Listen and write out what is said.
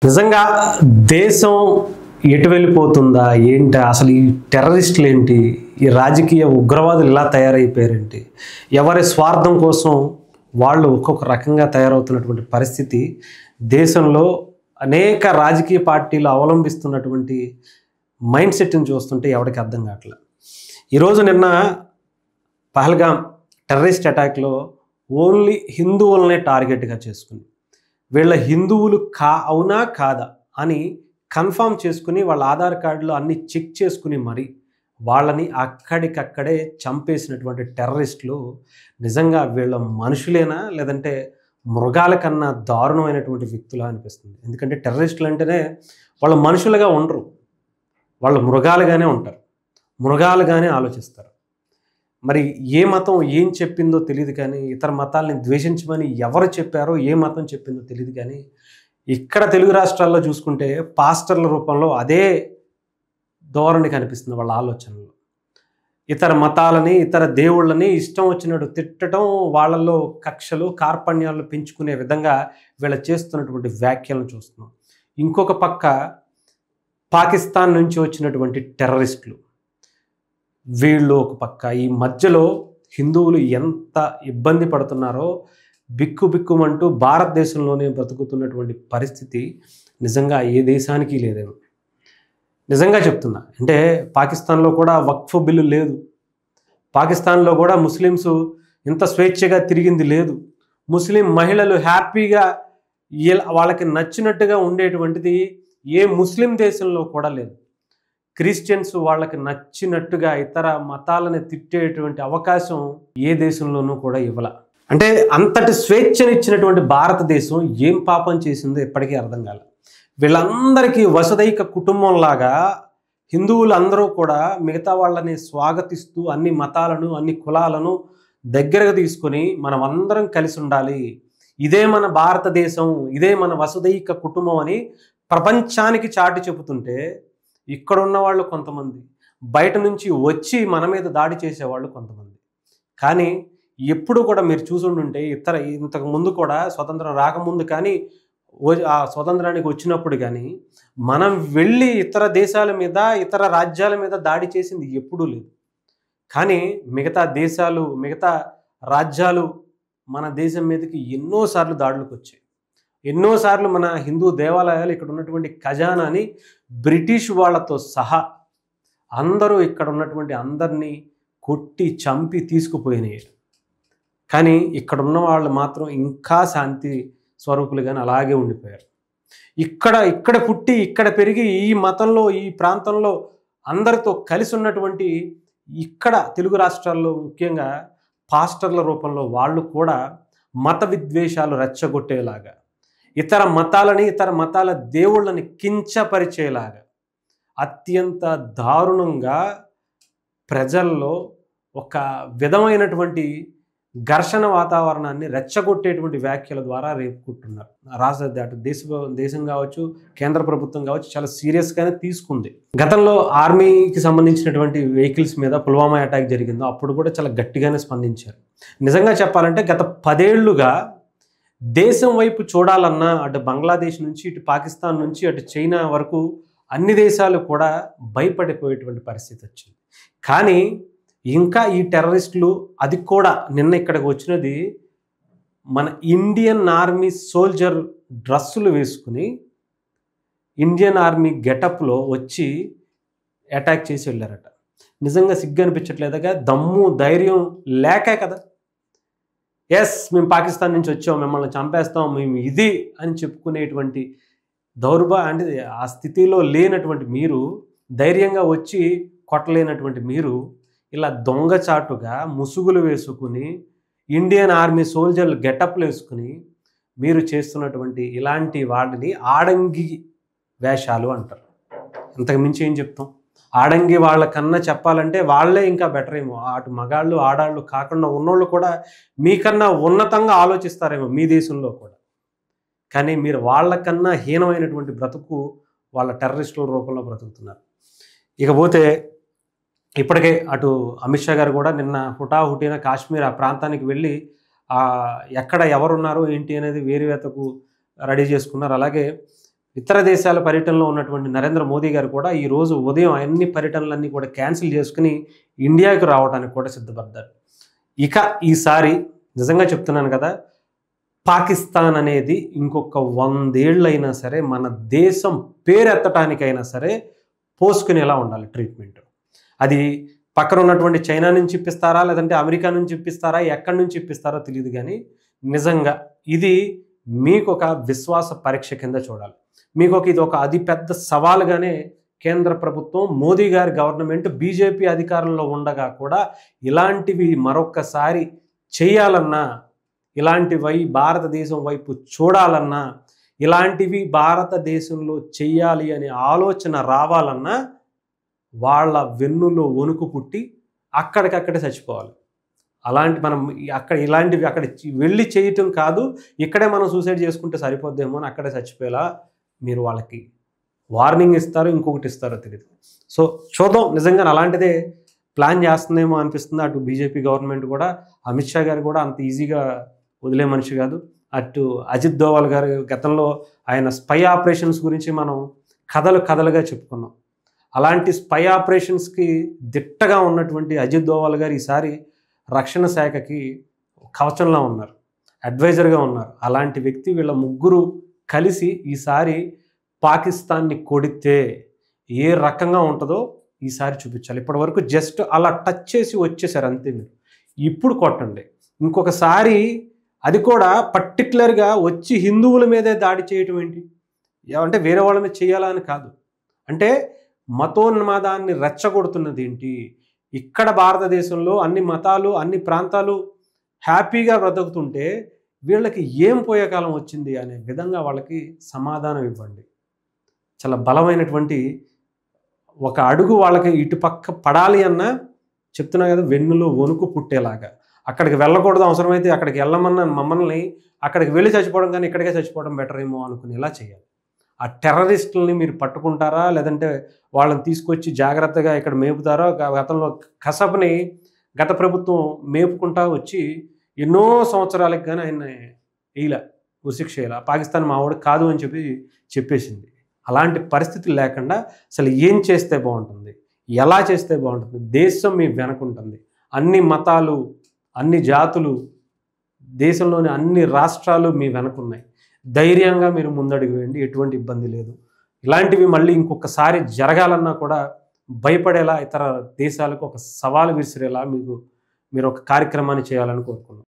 నిజంగా దేశం ఎటు వెళ్ళిపోతుందా ఏంటి? అసలు ఈ టెర్రరిస్టులు ఏంటి? ఈ రాజకీయ ఉగ్రవాదులు ఇలా తయారైపోయారేంటి? ఎవరి స్వార్థం కోసం వాళ్ళు ఒక్కొక్క రకంగా తయారవుతున్నటువంటి పరిస్థితి దేశంలో అనేక రాజకీయ పార్టీలు అవలంబిస్తున్నటువంటి మైండ్ సెట్ని చూస్తుంటే ఎవరికి అర్థం కావట్లేదు. ఈరోజు నిన్న పహల్గామ్ టెర్రరిస్ట్ అటాక్లో ఓన్లీ హిందువులనే టార్గెట్గా చేసుకుని వీళ్ళ హిందువులు అవునా కాదా అని కన్ఫర్మ్ చేసుకుని వాళ్ళ ఆధార్ కార్డులో అన్ని చెక్ చేసుకుని మరి వాళ్ళని అక్కడికక్కడే చంపేసినటువంటి టెర్రరిస్టులు నిజంగా వీళ్ళ మనుషులేనా లేదంటే మృగాల కన్నా దారుణమైనటువంటి వ్యక్తులా అనిపిస్తుంది. ఎందుకంటే టెర్రరిస్టులు అంటేనే వాళ్ళు మనుషులుగా ఉండరు, వాళ్ళు మృగాలుగానే ఉంటారు, మృగాలుగానే ఆలోచిస్తారు. మరి ఏ మతం ఏం చెప్పిందో తెలియదు, కానీ ఇతర మతాలని ద్వేషించమని ఎవరు చెప్పారో ఏ మతం చెప్పిందో తెలియదు. కానీ ఇక్కడ తెలుగు రాష్ట్రాల్లో చూసుకుంటే పాస్టర్ల రూపంలో అదే ధోరణి కనిపిస్తుంది వాళ్ళ ఆలోచనలో. ఇతర మతాలని ఇతర దేవుళ్ళని ఇష్టం వచ్చినట్టు తిట్టడం, వాళ్ళల్లో కక్షలు కార్పణ్యాలు పెంచుకునే విధంగా వీళ్ళు చేస్తున్నటువంటి వ్యాఖ్యలను చూస్తున్నాం. ఇంకొక పక్క పాకిస్తాన్ నుంచి వచ్చినటువంటి టెర్రరిస్టులు, వీళ్ళు ఒక పక్క. ఈ మధ్యలో హిందువులు ఎంత ఇబ్బంది పడుతున్నారో బిక్కుమంటూ భారతదేశంలోనే బ్రతుకుతున్నటువంటి పరిస్థితి నిజంగా ఏ దేశానికి లేదేమో. నిజంగా చెప్తున్నా. అంటే పాకిస్తాన్లో కూడా వక్ఫ్ బిల్లు లేదు, పాకిస్తాన్లో కూడా ముస్లిమ్స్ ఇంత స్వేచ్ఛగా తిరిగింది లేదు, ముస్లిం మహిళలు హ్యాపీగా వాళ్ళకి నచ్చినట్టుగా ఉండేటువంటిది ఏ ముస్లిం దేశంలో కూడా లేదు. క్రిస్టియన్స్ వాళ్ళకి నచ్చినట్టుగా ఇతర మతాలను తిట్టేటువంటి అవకాశం ఏ దేశంలోనూ కూడా ఇవ్వాల. అంటే అంతటి స్వేచ్ఛనిచ్చినటువంటి భారతదేశం ఏం పాపం చేసిందో ఇప్పటికీ అర్థం కాల. వీళ్ళందరికీ వసుదైక కుటుంబంలాగా హిందువులు అందరూ కూడా మిగతా వాళ్ళని స్వాగతిస్తూ అన్ని మతాలను అన్ని కులాలను దగ్గరగా తీసుకొని మనం అందరం కలిసి ఉండాలి, ఇదే మన భారతదేశం, ఇదే మన వసుదైక కుటుంబం అని ప్రపంచానికి చాటి చెబుతుంటే ఇక్కడ ఉన్న వాళ్ళు కొంతమంది, బయట నుంచి వచ్చి మన మీద దాడి చేసేవాళ్ళు కొంతమంది. కానీ ఎప్పుడు కూడా మీరు చూసుంటుంటే ఇంతకు ముందు కూడా స్వతంత్రం రాకముందు కానీ ఆ స్వతంత్రానికి వచ్చినప్పుడు కానీ మనం వెళ్ళి ఇతర దేశాల మీద ఇతర రాజ్యాల మీద దాడి చేసింది ఎప్పుడూ లేదు. కానీ మిగతా దేశాలు మిగతా రాజ్యాలు మన దేశం మీదకి ఎన్నోసార్లు దాడులకు వచ్చాయి. ఎన్నోసార్లు మన హిందూ దేవాలయాలు ఇక్కడ ఉన్నటువంటి ఖజానాని బ్రిటిష్ వాళ్ళతో సహా అందరూ ఇక్కడ ఉన్నటువంటి అందరినీ కొట్టి చంపి తీసుకుపోయినాయి. కానీ ఇక్కడ ఉన్న వాళ్ళు మాత్రం ఇంకా శాంతి స్వరూపులుగానే అలాగే ఉండిపోయారు. ఇక్కడ పుట్టి ఇక్కడ పెరిగి ఈ మతంలో ఈ ప్రాంతంలో అందరితో కలిసి ఉన్నటువంటి ఇక్కడ తెలుగు రాష్ట్రాల్లో ముఖ్యంగా పాస్టర్ల రూపంలో వాళ్ళు కూడా మత విద్వేషాలు రెచ్చగొట్టేలాగా, ఇతర మతాలని ఇతర మతాల దేవుళ్ళని కించపరిచేలాగా అత్యంత దారుణంగా ప్రజల్లో ఒక విధమైనటువంటి ఘర్షణ వాతావరణాన్ని రెచ్చగొట్టేటువంటి వ్యాఖ్యల ద్వారా రేపుకుంటున్నారు. దేశం కావచ్చు, కేంద్ర ప్రభుత్వం కావచ్చు చాలా సీరియస్గానే తీసుకుంది. గతంలో ఆర్మీకి సంబంధించినటువంటి వెహికల్స్ మీద పుల్వామా అటాక్ జరిగిందో అప్పుడు కూడా చాలా గట్టిగానే స్పందించారు. నిజంగా చెప్పాలంటే గత 10 ఏళ్లుగా దేశం వైపు చూడాలన్నా అటు బంగ్లాదేశ్ నుంచి ఇటు పాకిస్తాన్ నుంచి అటు చైనా వరకు అన్ని దేశాలు కూడా భయపడిపోయేటువంటి పరిస్థితి వచ్చింది. కానీ ఇంకా ఈ టెర్రరిస్టులు అది కూడా నిన్న ఇక్కడికి వచ్చినది మన ఇండియన్ ఆర్మీ సోల్జర్ డ్రెస్సులు వేసుకుని ఇండియన్ ఆర్మీ గెటప్లో వచ్చి అటాక్ చేసి వెళ్ళారట. నిజంగా సిగ్గు అనిపించట్లేదుగా? దమ్ము ధైర్యం లేకే కదా. మేము పాకిస్తాన్ నుంచి వచ్చాం, మిమ్మల్ని చంపేస్తాం, మేము ఇది అని చెప్పుకునేటువంటి అంటే ఆ స్థితిలో లేనటువంటి మీరు, ధైర్యంగా వచ్చి కొట్టలేనటువంటి మీరు ఇలా దొంగచాటుగా ముసుగులు వేసుకుని ఇండియన్ ఆర్మీ సోల్జర్లు గెటప్లు వేసుకుని మీరు చేస్తున్నటువంటి ఇలాంటి వాటిని ఆడంగి వేషాలు అంటారు. ఇంతకు మించి ఏం చెప్తాం? ఆడంగి వాళ్ళకన్నా చెప్పాలంటే వాళ్ళే ఇంకా బెటర్ ఏమో. అటు మగాళ్ళు ఆడాళ్ళు కాకుండా ఉన్నోళ్ళు కూడా మీకన్నా ఉన్నతంగా ఆలోచిస్తారేమో మీ దేశంలో కూడా. కానీ మీరు వాళ్ళకన్నా హీనమైనటువంటి బ్రతుకు వాళ్ళ టెర్రరిస్టుల రూపంలో బ్రతుకుతున్నారు. ఇకపోతే ఇప్పటికే అటు అమిత్ షా గారు కూడా నిన్న హుటాహుటిన కాశ్మీర్ ఆ ప్రాంతానికి వెళ్ళి ఎక్కడ ఎవరున్నారో ఏంటి అనేది వేరువేతకు రెడీ చేసుకున్నారు. అలాగే ఇతర దేశాల పర్యటనలో ఉన్నటువంటి నరేంద్ర మోదీ గారు కూడా ఈరోజు ఉదయం అన్ని పర్యటనలన్నీ కూడా క్యాన్సిల్ చేసుకుని ఇండియాకు రావడానికి కూడా సిద్ధపడ్డారు. ఇక ఈసారి నిజంగా చెప్తున్నాను కదా, పాకిస్తాన్ అనేది ఇంకొక 100 ఏళ్ళైనా సరే మన దేశం పేరెత్తటానికైనా సరే పోసుకునేలా ఉండాలి ట్రీట్మెంట్. అది పక్కన ఉన్నటువంటి చైనా నుంచి ఇప్పిస్తారా, లేదంటే అమెరికా నుంచి ఇప్పిస్తారా, ఎక్కడి నుంచి ఇప్పిస్తారో తెలియదు. కానీ నిజంగా ఇది మీకు ఒక విశ్వాస పరీక్ష కింద చూడాలి. ఇది ఒక అతిపెద్ద సవాలుగానే కేంద్ర ప్రభుత్వం, మోదీ గారి గవర్నమెంట్, బీజేపీ అధికారంలో ఉండగా కూడా ఇలాంటివి మరొక్కసారి చేయాలన్నా, ఇలాంటివి భారతదేశం వైపు చూడాలన్నా, ఇలాంటివి భారతదేశంలో చెయ్యాలి అనే ఆలోచన రావాలన్నా వాళ్ళ వెన్నులో వణుకు పుట్టి అక్కడికక్కడే చచ్చిపోవాలి. మనం ఇలాంటివి అక్కడ వెళ్ళి చేయటం కాదు, ఇక్కడే మనం సూసైడ్ చేసుకుంటే సరిపోద్దేమో అని అక్కడే చచ్చిపోయేలా మీరు వాళ్ళకి వార్నింగ్ ఇస్తారు, ఇంకొకటి ఇస్తారో తెలియదు. సో చూద్దాం, నిజంగా అలాంటిదే ప్లాన్ చేస్తుందేమో అనిపిస్తుంది. అటు బీజేపీ గవర్నమెంట్ కూడా, అమిత్ షా గారు కూడా అంత ఈజీగా వదిలే మనిషి కాదు. అటు అజిత్ దోవల్ గారు గతంలో ఆయన స్పై ఆపరేషన్స్ గురించి మనం కథలుగా చెప్పుకున్నాం. అలాంటి స్పై ఆపరేషన్స్కి దిట్టగా ఉన్నటువంటి అజిత్ దోవల్ గారు ఈసారి రక్షణ శాఖకి కవచంలా ఉన్నారు, అడ్వైజర్గా ఉన్నారు. అలాంటి వ్యక్తి వీళ్ళ ముగ్గురు కలిసి ఈసారి పాకిస్తాన్ని కొడితే ఏ రకంగా ఉంటుందో ఈసారి చూపించాలి. ఇప్పటి వరకు జస్ట్ అలా టచ్ చేసి వచ్చేసారు అంతే. మీరు ఇప్పుడు కొట్టండి. ఇంకొకసారి అది కూడా పర్టికులర్గా వచ్చి హిందువుల మీదే దాడి చేయటం ఏంటి? అంటే వేరే వాళ్ళ మీద చేయాలా అని కాదు, అంటే మతోన్మాదాన్ని రెచ్చగొడుతున్నది ఏంటి? ఇక్కడ భారతదేశంలో అన్ని మతాలు, అన్ని ప్రాంతాలు హ్యాపీగా బ్రతుకుతుంటే వీళ్ళకి ఏం పోయే కాలం వచ్చింది అనే విధంగా వాళ్ళకి సమాధానం ఇవ్వండి. చాలా బలమైనటువంటి ఒక అడుగు వాళ్ళకి ఇటుపక్క పడాలి అన్నా చెప్తున్నా కదా, వెన్నులో వణుకు పుట్టేలాగా. అక్కడికి వెళ్ళకూడదు, అవసరమైతే అక్కడికి వెళ్ళమన్నా మమ్మల్ని అక్కడికి వెళ్ళి చచ్చిపోవడం కానీ ఇక్కడికే చచ్చిపోవడం బెటర్ ఏమో అనుకునేలా చేయాలి. ఆ టెర్రరిస్టులని మీరు పట్టుకుంటారా, లేదంటే వాళ్ళని తీసుకొచ్చి జాగ్రత్తగా ఇక్కడ మేపుతారో? గతంలో కసబ్ని గత ప్రభుత్వం మేపుకుంటా వచ్చి ఎన్నో సంవత్సరాలకు కానీ ఆయన వేయలే, ఉరిశిక్ష వేయాల. పాకిస్తాన్ మావాడు కాదు అని చెప్పేసింది. అలాంటి పరిస్థితులు లేకుండా అసలు ఏం చేస్తే బాగుంటుంది, ఎలా చేస్తే బాగుంటుంది? దేశం మీ వెనకుంటుంది. అన్ని మతాలు, అన్ని జాతులు, దేశంలోని అన్ని రాష్ట్రాలు మీ వెనకున్నాయి. ధైర్యంగా మీరు ముందడుగు వేయండి, ఎటువంటి ఇబ్బంది లేదు. ఇలాంటివి మళ్ళీ ఇంకొకసారి జరగాలన్నా కూడా భయపడేలా ఇతర దేశాలకు ఒక సవాలు విసిరేలా మీరు ఒక కార్యక్రమాన్ని చేయాలని కోరుకున్నాం.